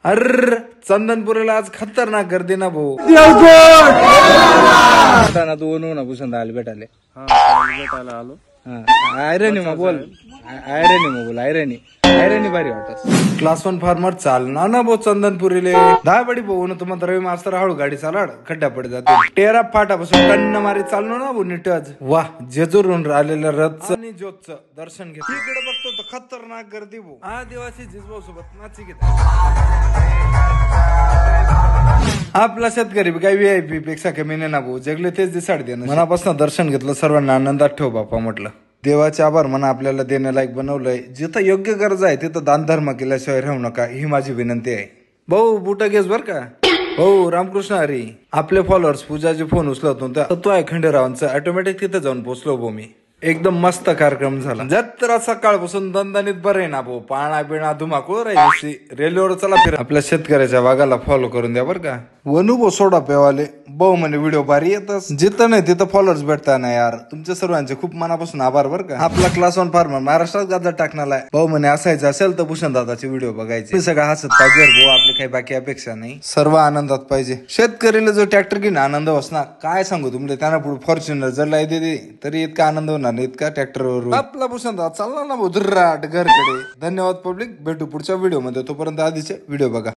अर चंदनपुरीला आज खतरनाक गर्दी ना भाऊ. ना तू ना भूषण आले भेटाले भेटायला आलो. आयरनी मग बोल आयरनी भारी वाटत. क्लास 1 फार्मर चालना ना भाऊ चंदनपुरीले. दहा बडी भाऊ ना तुम्हाला रवी मास्तर हळू गाडी चालाड खड्डा पड जाते. टेरा फाटापासून टन्न मारी चाललो ना भाऊ नीटच. वाह जेजूरून आलेल्या रथचं आणि ज्योतचं दर्शन घेत इकडे बघतो तर खतरनाक गर्दी भाऊ. आदिवासी जिजभाऊ सोबत नाची घेत. आपला शेतकरी काही व्हीआयपी पेक्षा कमी नाही ना भाऊ. जगले तेच दिसाड दे. मनापासून दर्शन घेतलं सर्वांना आनंदात ठेव बापा म्हटलं. देवाचे आभार म्हणा आपल्याला देण्यालायक बनवलंय. जिथं योग्य गरज आहे तिथं दान धर्म केल्याशिवाय राहू नका ही माझी विनंती आहे. भाऊ बुट घेस बर का. हो रामकृष्ण हरी. आपले फॉलोअर्स पूजाचे फोन उचलत होता तत्व आहे खंडेरावांचं ऑटोमॅटिक तिथे जाऊन पोहोचलो भाऊ मी. एकदम मस्त कार्यक्रम झाला. जत्रा सकाळपासून दणदणीत बरे ना भाऊ. पाळणा बिळणा धुमाकूळ राहायची. रेल्वेवर चला फिर. आपल्या शेतकऱ्याच्या वाघाला फॉलो करून द्या बर का. वनू भाऊ सोडा पेवाले भाऊ म्हणे व्हिडिओ भारी येतच. जिथं नाही तिथं फॉलोअर्स भेटता ना यार. तुमच्या सर्वांचे खूप मनापासून आभार बर का. आपला क्लास 1 फार्मर महाराष्ट्रात गाजर टाकणार आहे. भाऊ म्हणे असायचं असेल तर भूषण दादाचे व्हिडिओ बघायचे. सगळं हसत पाहिजे भाऊ. आपली काही बाकी अपेक्षा नाही. सर्व आनंदात पाहिजे. शेतकरीला जो ट्रॅक्टर घेऊन आनंद बसणार काय सांगू तुम्हाला. त्यांना पुढे फॉर्च्युनर जर लाई दिली तरी इतका आनंद होणार नाही इतका ट्रॅक्टरवर. आपला भूषण दादा चालला ना भाऊ दुर्राट घरकडे. धन्यवाद पब्लिक. भेटू पुढच्या व्हिडिओ मध्ये. तोपर्यंत आधीचे व्हिडिओ बघा.